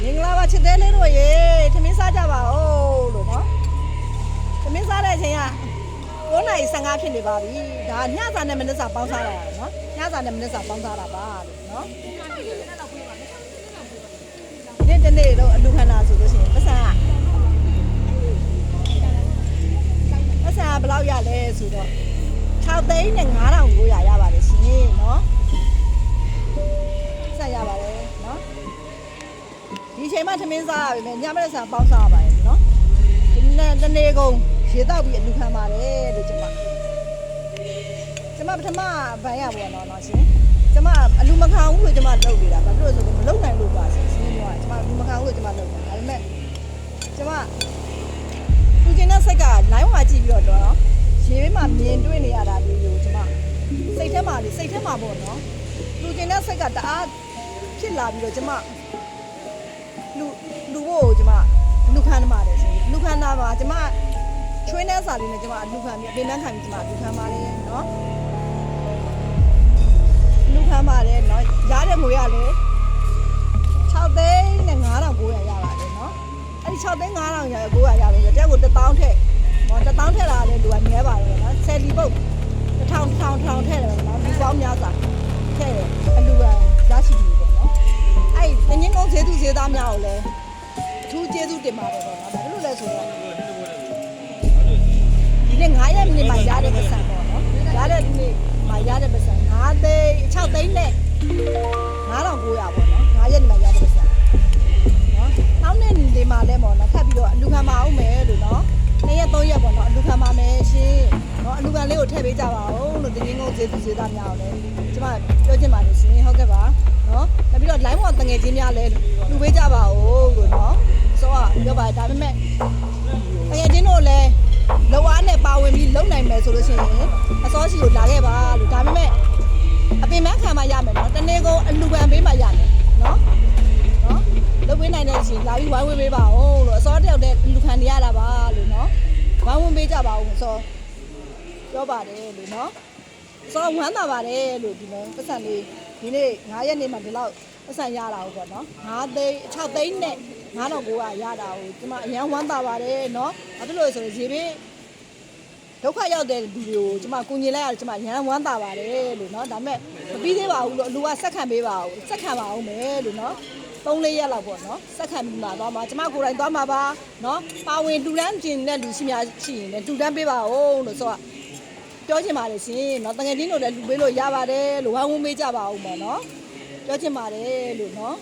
မင်္ဂလာပါချစ်သေးလေးတို့ရေထမင်းစားကြပါဦးလို့နော်ထမင်းစားတဲ့အချိန်က9:15ဖြစ်နေပါပြီဒါညစာနဲ့မနက်စာပေါင်းစားရတာနော်ညစာနဲ့မနက်စာပေါင်းစားတာပါလို့နော်ဒီနေ့တနေ့တော့အလူခန္ဓာဆိုလို့ရှိရင်ပတ်စံကဘယ်လောက်ရလဲဆိုတော့6သိန်းနဲ့9,900ရပါတယ်ရှင်နော်ဆက်ရပါတယ်နော်ဒီအချိန်မှထမင်းစားရပြီညမနေ့စာပေါင်းစားရပါတယ်နော်ဒီနေ့တနေ့ကုန်ရေတောက်ပြီးအလူခံပါတယ်လို့ကျွန်မပထမဘိုင်းရပေါ့နော်ရှင်ကျွန်မအလူမခံဘူးလို့ကျွန်မလုပ်နေတာဘာဖြစ်လို့ဆိုတော့မလုပ်နိုင်လို့ပါရှင်ရှင်းပြောကျွန်မအလူမခံဘူးလို့ကျွန်မလုပ်တာဒါပေမဲ့ကျွန်မသူကျင်တဲ့စိတ်ကလိုင်းဝါကြည့်ပြီးတော့နော်ရေဘေးမှာမြင်တွေ့နေရတာမျိုးကိုကျွန်မစိတ်ထဲမှာပေါ့နော်သူကျင်တဲ့စိတ်ကတအားဖြစ်လာပြီးတော့ကျွန်မလူဖို့ကျွန်မလူခန်းပါတယ်ရှင်လူခန်းတာပါကျွန်မချွေးနှဲစာလေးနဲ့ကျွန်မလူခန်းပြီးအပင်ပန်းခံပြီးကျွန်မလူခန်းပါတယ်နော်လူခန်းပါတယ်နော်ရတဲ့ငွေရလေ6သိန်းနဲ့9,900ရပါတယ်နော်အဲ့ဒီ6သိန်း9,900ရ900ရပြီတဲ့ကို1000ထက်ဟော1000ထက်လာတဲ့လူကမြဲပါတယ်နော်ဆယ်လီပုတ်1000ထက်တယ်နော်ဒီပေါင်းများစွာထက်တယ်အလူရရှိပြီပေါ့နော်အဲ့ငင်းကုန်းဈေးသူဈေးသားများကိုလည်းအထူးကျေးဇူးတင်ပါတယ်ပေါ့နော်ဘာလို့လဲဆိုတော့ဒီနေ့9ရက်မိနစ်မှရတဲ့ပတ်စံပေါ့နော်ရတဲ့ဒီနေ့မှရတဲ့ပတ်စံ6သိန်းနဲ့9,900ပေါ့နော်9ရက်မှရတဲ့ပတ်စံနော်နောက်နေ့ဒီမှာလဲပေါ့နော်ထပ်ပြီးတော့အလူခံမအောင်မယ်လို့နော်2ရက်3ရက်ပေါ့နော်အလူခံပါမယ်ရှင်နော်အလူခံလေးကိုထည့်ပေးကြပါဦးလို့တင်းငုံဈေးသူဈေးသားများအောင်လဲကျမပြောချင်ပါတယ်ရှင်ဟုတ်ကဲ့ပါနော်နောက်ပြီးတော့ line ပေါ်တငယ်ချင်းများလဲလူပေးကြပါဦးလို့နော်ဆိုတော့ပြောပါဒါပေမဲ့တငယ်ချင်းတို့လဲလောအားနဲ့ပါဝင်ပြီးလုံနိုင်မယ်ဆိုလို့ရှိရင်အစောစီကိုလာခဲ့ပါလို့ဒါပေမဲ့အပင်မခံမှရမယ်နော်တနေ့ကုန်အလူခံပေးမှရမယ်နော်လုပ်ပေးနိုင်တဲ့ရှင်လာပြီးဝိုင်းဝန်းပေးပါဦးလို့အစောတယောက်တည်းလူခံနေရတာပါလို့နော်ဝိုင်းဝန်းပေးကြပါဦးဆိုပြောပါတယ်လို့နော်ဆိုတော့ဝမ်းသာပါတယ်လို့ဒီလိုပတ်စံလေးဒီနေ့9ရက်နေ့မှာဒီလောက်ပတ်စံရတာဟုတ်ပေါ့နော်6သိန်းနဲ့9,900ရတာကိုကျွန်မအရန်ဝမ်းသာပါတယ်နော်ဘာဖြစ်လို့လဲဆိုတော့ရေဘေးဒုက္ခရောက်တဲ့လူတွေကိုကျွန်မကူညီလိုက်ရတယ်ကျွန်မအရန်ဝမ်းသာပါတယ်လို့နော်ဒါပေမဲ့မပြီးသေးပါဘူးလို့အလူကစက်ခံပေးပါဦးစက်ခံပါအောင်မယ်လို့နော်3-4ရက်လောက်ပေါ့နော်စက်ခံပြီးမှသွားမှာကျွန်မကိုယ်တိုင်သွားမှာပါနော်ပါဝင်တူတန်းကျင်တဲ့လူရှိများရှိရင်လည်းတူတန်းပေးပါဦးလို့ဆိုတော့ပြောချင်ပါတယ်ရှင်เนาะတကယ်ချင်းတို့လည်းလူပေးလို့ရပါတယ်လို့ဝိုင်းဝန်းပေးကြပါဦးပေါ့เนาะပြောချင်ပါတယ်လို့เนาะ